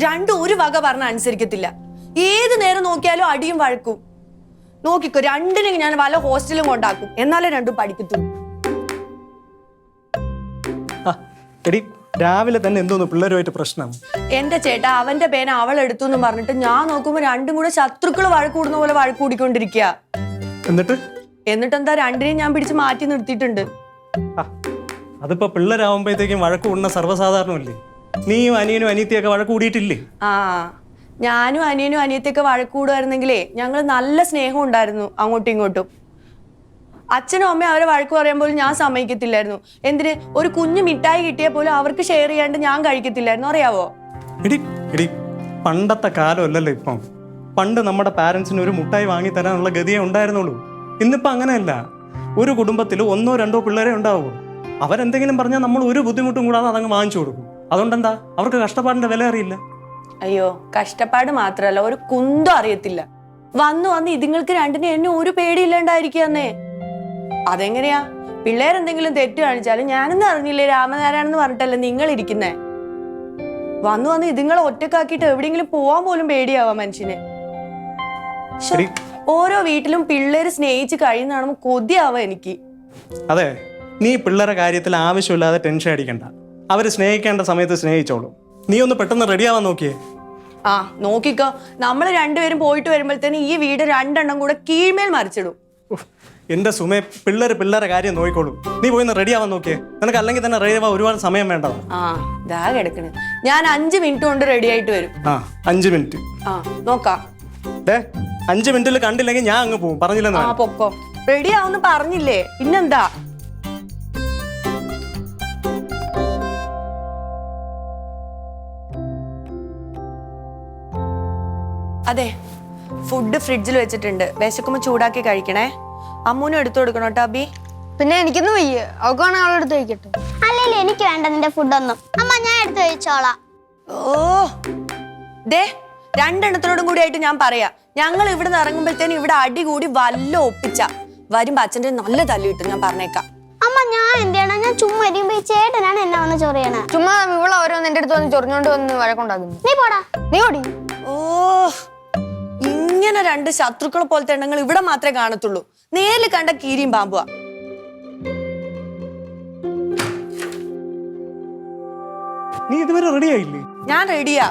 രണ്ടും ഒരു വക പറഞ്ഞ അനുസരിക്കത്തില്ല. ഏത് നേരം നോക്കിയാലും അടിയും വഴക്കും. നോക്കിക്കോ, രണ്ടിനും ഞാൻ വല്ല ഹോസ്റ്റലും കൊണ്ടാക്കും, എന്നാലേ രണ്ടും പഠിക്കത്തുള്ളൂ. രാവിലെ തന്നെ എന്തോന്നു പിള്ളേരുമായിട്ട് പ്രശ്നം? എന്റെ ചേട്ടാ, അവന്റെ പേന അവൾ എടുത്തു എന്ന് പറഞ്ഞിട്ട് ഞാൻ നോക്കുമ്പോ രണ്ടും കൂടെ ശത്രുക്കൾ വഴക്കൂടുന്ന പോലെ വഴക്കൂടിക്കൊണ്ടിരിക്കുക. എന്നിട്ട് എന്താ, രണ്ടിനെയും ഞാൻ പിടിച്ച് മാറ്റി നിർത്തിയിട്ടുണ്ട്. അതിപ്പോ പിള്ളേരാവുമ്പോഴത്തേക്കും വഴക്കൂടുന്ന സർവ്വസാധാരണമല്ലേ? നീയും അനിയനും അനിയത്തിയൊക്കെ വഴക്കൂടിയിട്ടില്ലേ? ഞാനും അനിയനും അനിയത്തിയൊക്കെ വഴക്കൂടുമായിരുന്നെങ്കിലേ ഞങ്ങൾ നല്ല സ്നേഹം ഉണ്ടായിരുന്നു അങ്ങോട്ടും ഇങ്ങോട്ടും. അച്ഛനും അമ്മയും അവരെ വഴക്ക് പറയാൻ പോലും ഞാൻ സമ്മതിക്കത്തില്ലായിരുന്നു. എന്തിന്, ഒരു കുഞ്ഞു മിഠായി കിട്ടിയാൽ പോലും അവർക്ക് ഷെയർ ചെയ്യാണ്ട് ഞാൻ കഴിക്കത്തില്ലായിരുന്നു, അറിയാവോ? പണ്ടത്തെ കാലമല്ലല്ലോ ഇപ്പം. പണ്ട് നമ്മുടെ പാരന്റ്സിന് ഒരു മുട്ടായി വാങ്ങി തരാനുള്ള ഗതിയെ ഉണ്ടായിരുന്നുള്ളൂ. ഇന്നിപ്പോ അങ്ങനെയല്ല. ഒരു കുടുംബത്തിൽ 1 2 പിള്ളേരെ ഉണ്ടാവൂ. അവരെന്തെങ്കിലും പറഞ്ഞാൽ നമ്മൾ ഒരു ബുദ്ധിമുട്ടും കൂടാതെ അതങ്ങ് വാങ്ങിച്ചു കൊടുക്കും. അതുകൊണ്ടെന്താ, അവർക്ക് കഷ്ടപ്പാടിന്റെ വില അറിയില്ല. അയ്യോ, കഷ്ടപ്പാട് മാത്രല്ല, ഒരു കുന്തം അറിയത്തില്ല. വന്ന് ഇതുങ്ങൾക്ക് രണ്ടിനും എന്നെ ഒരു പേടിയില്ലാണ്ടായിരിക്കുന്നേ. അതെങ്ങനെയാ? പിള്ളേരെന്തെങ്കിലും തെറ്റ് കാണിച്ചാലും ഞാനെന്ന് അറിഞ്ഞില്ലേ രാമനാരായണെന്ന് പറഞ്ഞിട്ടല്ലേ നിങ്ങൾ ഇരിക്കുന്നേ. വന്ന് ഇതുങ്ങളെ ഒറ്റക്കാക്കിയിട്ട് എവിടെയെങ്കിലും പോവാൻ പോലും പേടിയാവാ മനുഷ്യന്. ഓരോ വീട്ടിലും പിള്ളേര് സ്നേഹിച്ച് കഴിയുന്നതാണെന്ന് കൊതിയാവാ എനിക്ക്. അതെ, നീ പിള്ളേരുടെ കാര്യത്തിൽ ആവശ്യമില്ലാതെ ടെൻഷൻ അടിക്കണ്ട. അവര് സ്നേഹിക്കേണ്ട സമയത്ത് സ്നേഹിച്ചോളൂ. നീ ഒന്ന് പെട്ടെന്ന് റെഡിയാവാൻ നോക്കിയേ. നോക്കിക്കോ, നമ്മൾ രണ്ടുപേരും പോയിട്ട് വരുമ്പോഴത്തേന് ഈ വീട് 2 എണ്ണം കൂടെ കീഴ്മേൽ മറിച്ചിടും. എന്റെ സുമേ, പിള്ളേരുടെ കാര്യം നോക്കിക്കോളൂ. നീ പോയി റെഡിയാവാൻ നോക്കിയേ. നിനക്ക് അല്ലെങ്കിൽ തന്നെ റെഡിയാവാൻ ഒരുപാട് സമയം വേണ്ടത്. ദാ കിടക്കണ്. ഞാൻ 5 മിനിറ്റ് കൊണ്ട് റെഡി ആയിട്ട് വരും. 5 മിനിറ്റ് നോക്കാം. 5 മിനിറ്റിൽ കണ്ടില്ലെങ്കിൽ ഞാൻ അങ്ങ് പോകും. പറഞ്ഞില്ലെന്ന്. പൊക്കോ, റെഡി ആവുന്ന് പറഞ്ഞില്ലേ, പിന്നെന്താ? അതെ, ഫുഡ് ഫ്രിഡ്ജിൽ വെച്ചിട്ടുണ്ട്. വിശക്കുമ്പോ ചൂടാക്കി കഴിക്കണേ. അമ്മൂനും എടുത്തു കൊടുക്കണോ ടാബി? പിന്നെ എനിക്കൊന്നും വയ്യ, അവക്കാണ് അവളെടുത്ത് കഴിക്കട്ടെ. അല്ലല്ലേ, എനിക്ക് വേണ്ട നിന്റെ ഫുഡൊന്നും. അമ്മ, ഞാൻ എടുത്ത് കഴിച്ചോളാം. ദേ, 2 എണ്ണത്തിനോടും കൂടി ആയിട്ട് ഞാൻ പറയാ, ഞങ്ങൾ ഇവിടെ നിന്ന് ഇറങ്ങുമ്പോഴത്തേനും ഇവിടെ അടി കൂടി വല്ല ഒപ്പിച്ച വരുമ്പോ അച്ഛൻ്റെ നല്ല തല്ലി കിട്ടും, ഞാൻ പറഞ്ഞേക്കാം. അമ്മ, ഞാൻ എന്ത് ചെയ്യണം? ഞാൻ ചുമ്മാ വരുമ്പോ ഈ ചേട്ടനാണ് എന്നെ വന്ന് ചൊറിയണ. ചുമ്മാ ഇവിടെ ഓരോന്ന് എന്റെ അടുത്ത് വന്ന് ചൊറിഞ്ഞോണ്ട് വന്ന് വഴക്കുണ്ടാക്കുന്നു. നീ പോടാ. നീ ഓടി. ഇങ്ങനെ 2 ശത്രുക്കളെ പോലത്തെ എണ്ണങ്ങൾ ഇവിടെ മാത്രമേ കാണത്തുള്ളൂ. നേരിൽ കണ്ട കീരിയും പാമ്പുവാ. നീ ഇതുവരെ റെഡി ആയില്ലേ? ഞാൻ റെഡിയാ.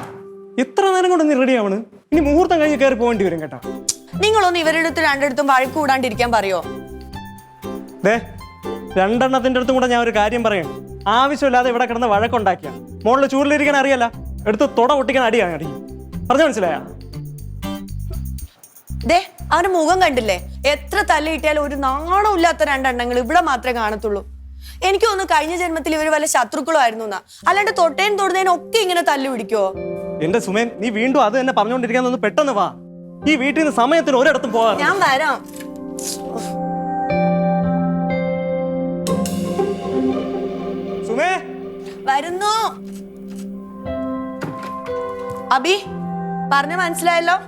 എത്ര നേരം കൊണ്ട് നീ റെഡി ആവണ്? ഇനി മുഹൂർത്തം കഴിഞ്ഞ് കയറി പോകേണ്ടി വരും കേട്ടോ. നിങ്ങളൊന്ന് ഇവരുടെ അടുത്ത് 2 അടുത്തും വഴക്ക് കൂടാണ്ടിരിക്കാൻ പറയോ? 2 എണ്ണത്തിന്റെ അടുത്തും കൂടെ ഞാൻ ഒരു കാര്യം പറയാം. ആവശ്യമില്ലാതെ ഇവിടെ കിടന്ന് വഴക്കുണ്ടാക്കിയ മോളിൽ ചൂടിലിരിക്കാൻ അറിയല്ല, എടുത്ത് തുട ഒട്ടിക്കാൻ അടിയാണ് അടിക്കും. പറഞ്ഞു മനസ്സിലായ? അവന്റെ മുഖം കണ്ടില്ലേ? എത്ര തല്ല് കിട്ടിയാലും ഒരു നാണം ഇല്ലാത്ത 2 എണ്ണങ്ങൾ ഇവിടെ മാത്രമേ കാണത്തുള്ളൂ. എനിക്ക് തോന്നുന്നു കഴിഞ്ഞ ജന്മത്തിൽ ഇവര് വല്ല ശത്രുക്കളും ആയിരുന്നു എന്നാ. അല്ലാണ്ട് തൊട്ടേനും തൊടുന്നതിനും ഒക്കെ ഇങ്ങനെ തല്ലു പിടിക്കോ? എന്റെ സുമേൻ, നീ വീണ്ടും അത് തന്നെ പറഞ്ഞുകൊണ്ടിരിക്കാൻ ഒന്ന് പെട്ടെന്ന് വാ. ഈ വീട്ടിൽ നിന്ന് സമയത്തിന് ഒരിടത്തും പോവാ. ഞാൻ വരാം. സുമേ, വരുന്നു. അബി, പറഞ്ഞ മനസ്സിലായല്ലോ?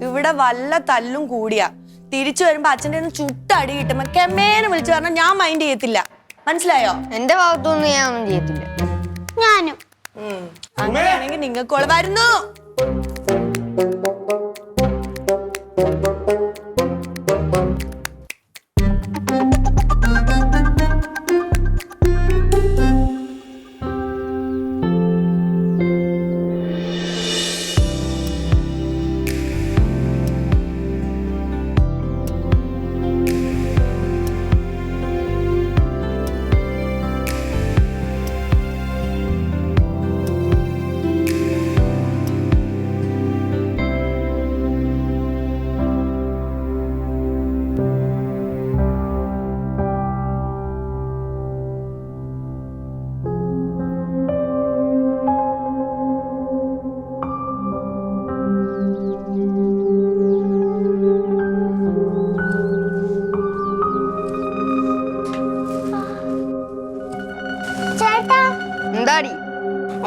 ഇവിടെ വല്ല തല്ലും കൂടിയാ തിരിച്ചു വരുമ്പോ അച്ഛൻ്റെ ചുട്ടടി കിട്ടുമ്പോ കെമ്മേനെ വിളിച്ചു പറഞ്ഞാൽ ഞാൻ മൈൻഡ് ചെയ്യത്തില്ല. മനസ്സിലായോ? എന്റെ ഭാഗത്തൊന്നും ഞാൻ ഒന്നും ചെയ്യത്തില്ല. ഞാനും. അങ്ങനെയാണെങ്കിൽ നിങ്ങൾക്കോളെ വരുന്നു.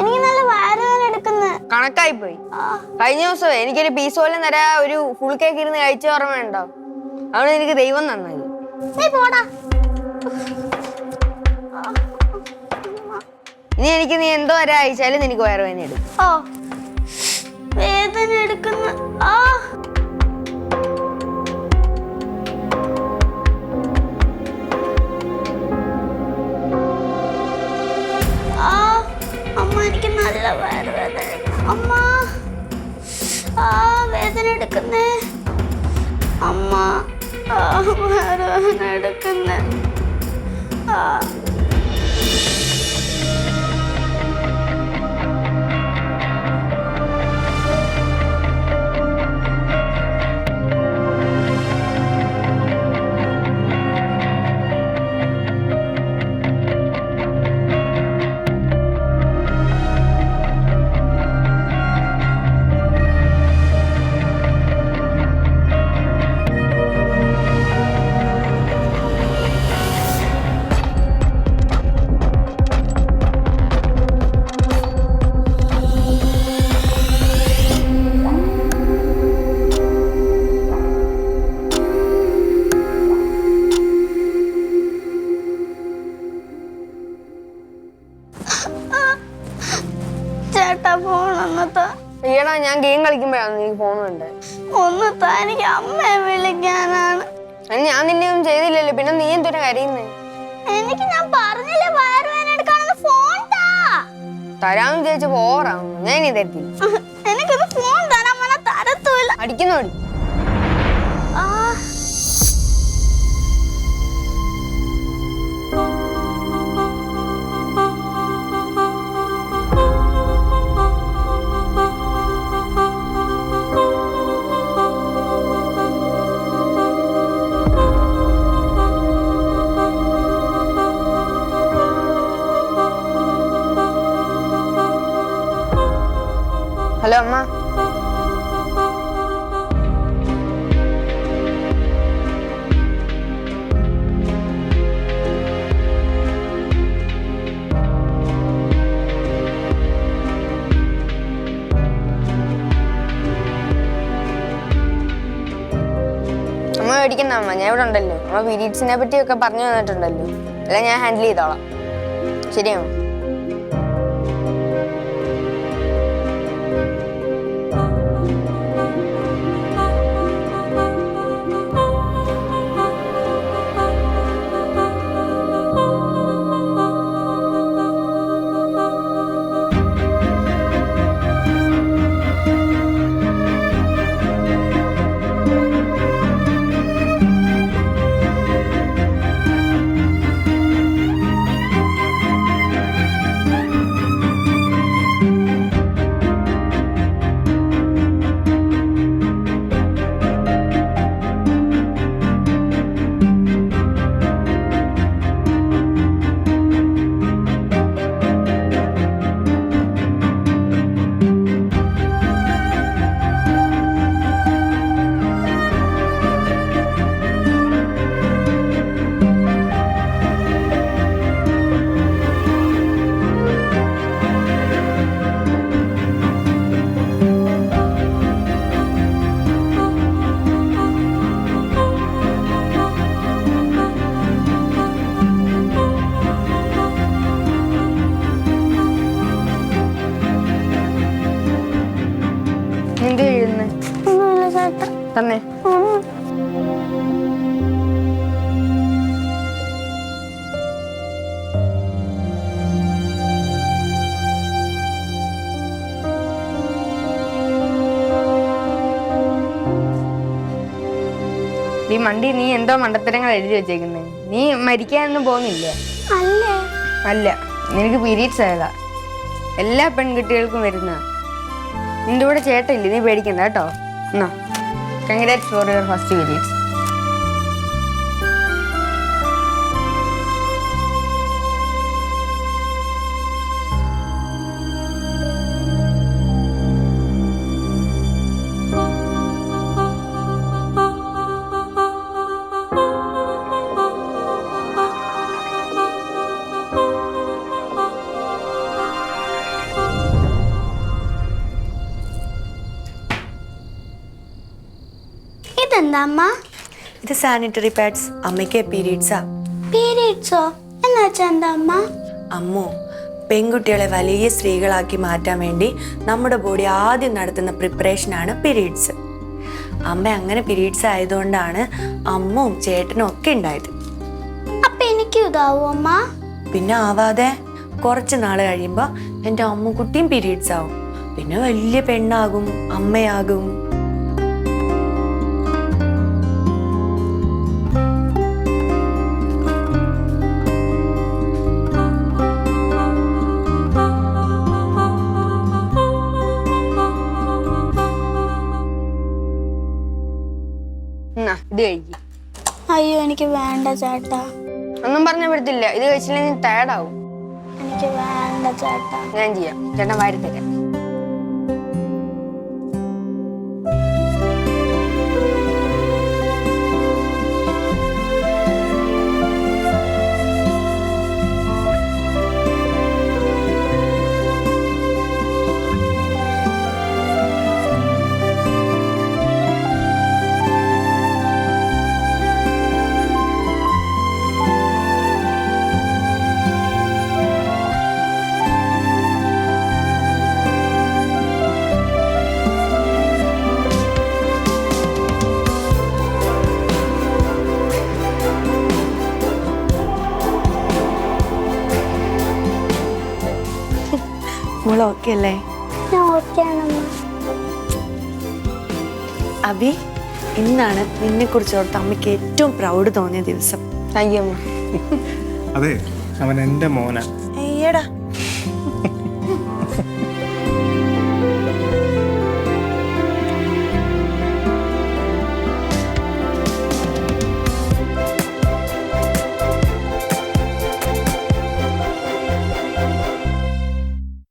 എനിക്ക് നല്ല വയറുവേദന എടുക്കുന്നു. കണക്കായി പോയി. കഴിഞ്ഞ ദിവസം എനിക്കൊരു പീസ് പോലും തരാ ഒരു ഫുൾ കേക്ക് ഇരുന്ന് കഴിച്ച ഓർമ്മയുണ്ടോ? അവിടെ എനിക്ക് ദൈവം നന്നായി. നീ പോടാ. ഇനി എനിക്ക് നീ എന്തോ അയച്ചാലും നിനക്ക് വയറുവേദന എടുക്കും. വേദന എടുക്കുന്ന. ആ അമ്മ എനിക്ക് നല്ല വയറുവേദന. അമ്മ വേദന എടുക്കുന്നേ. അമ്മ വയറുവേദന എടുക്കുന്നേ. ചേട്ടാ ഫോണൊന്നത്താ. ഈടാ ഞാൻ ഗെയിം കളിക്കുമ്പോഴാണ് നീ ഫോൺ ഉണ്ട്. ഒന്നത്താ, എനിക്ക് അമ്മയെ വിളിക്കാനാണ്. ഞാൻ നിന്നെ ഒന്നും ചെയ്തില്ലല്ലോ, പിന്നെ നീ എന്തൊരു കരയുന്നേ? എനിക്ക് ഞാൻ പറഞ്ഞില്ലേ വയറുവേദന എടുക്കാണെന്ന്. ഫോൺ താ. തരാമെന്ന് വിചാരിച്ച പോറാണ്. ഞാൻ ഇനി തരത്തില്ല. എനിക്കൊന്ന് ഫോൺ തരാൻ പറഞ്ഞാൽ തരത്തൂല്ല. അടിക്കുന്നോടി. ഹലോ അമ്മ. അമ്മ മേടിക്കുന്ന അമ്മ, ഞാൻ ഇവിടെ ഉണ്ടല്ലോ. അമ്മ പീരീഡ്സിനെ പറ്റിയൊക്കെ പറഞ്ഞു തന്നിട്ടുണ്ടല്ലോ. എല്ലാം ഞാൻ ഹാൻഡിൽ ചെയ്തോളാം. ശരിയാണോ? എന്ത് എഴുതുന്നേ? തന്നെ ഈ മണ്ടി, നീ എന്തോ മണ്ടത്തരങ്ങൾ എഴുതി വെച്ചേക്കുന്നേ. നീ മരിക്കാനൊന്നും പോകുന്നില്ല. അല്ല, നിനക്ക് പീരീഡ്സ് ആയതാ. എല്ലാ പെൺകുട്ടികൾക്കും വരുന്ന. നിന്റെ കൂടെ ചേട്ടയില്ലേ, നീ പേടിക്കണ്ട കേട്ടോ. എന്നാ congrats for your first periods. ഇതെന്താ അമ്മ? ഇത് സാനിറ്ററി പാഡ്സ്. അമ്മയ്ക്ക് പീരീഡ്സാ. പീരീഡ്സോ? എന്നുവെച്ചാ എന്താ അമ്മ? അമ്മോ, പെൺകുട്ടികളെ വലിയ സ്ത്രീകളാക്കി മാറ്റാൻ വേണ്ടി നമ്മുടെ ബോഡി ആദ്യം നടത്തുന്ന പ്രിപ്പറേഷനാണ് പീരീഡ്സ്. അമ്മ അങ്ങനെ പീരീഡ്സ് ആയതുകൊണ്ടാണ് അമ്മയും ചേട്ടനും ഒക്കെ ഉണ്ടായത്. അപ്പൊ എനിക്ക് ഇതാവോ അമ്മ? പിന്നെ ആവാതെ കുറച്ച് നാൾ കഴിയുമ്പോൾ എൻ്റെ അമ്മുക്കുട്ടിയും പീരീഡ്സ് ആവും. പിന്നെ വലിയ പെണ്ണാകും, അമ്മയാകും. ഇത് കഴിക്കും. അയ്യോ എനിക്ക് വേണ്ട ചേട്ടാ. ഒന്നും പറഞ്ഞ പറ്റത്തില്ല. ഇത് കഴിച്ചില്ലെങ്കിൽ ടയർഡാവും. എനിക്ക് വേണ്ട ചേട്ടാ. ഞാൻ ചെയ്യാം. ചേട്ടൻ വാരി തരാം. മോളൊക്കെ അല്ലേ? ഞാൻ ഓക്കെയാണമ്മ. അഭി, ഇന്നാണ് നിന്നെ കുറിച്ച് ഓർത്ത് അമ്മയ്ക്ക് ഏറ്റവും പ്രൗഡ് തോന്നിയ ദിവസം. താങ്ക് യു അമ്മ. അതെ, അവൻ എൻ്റെ മോനാ.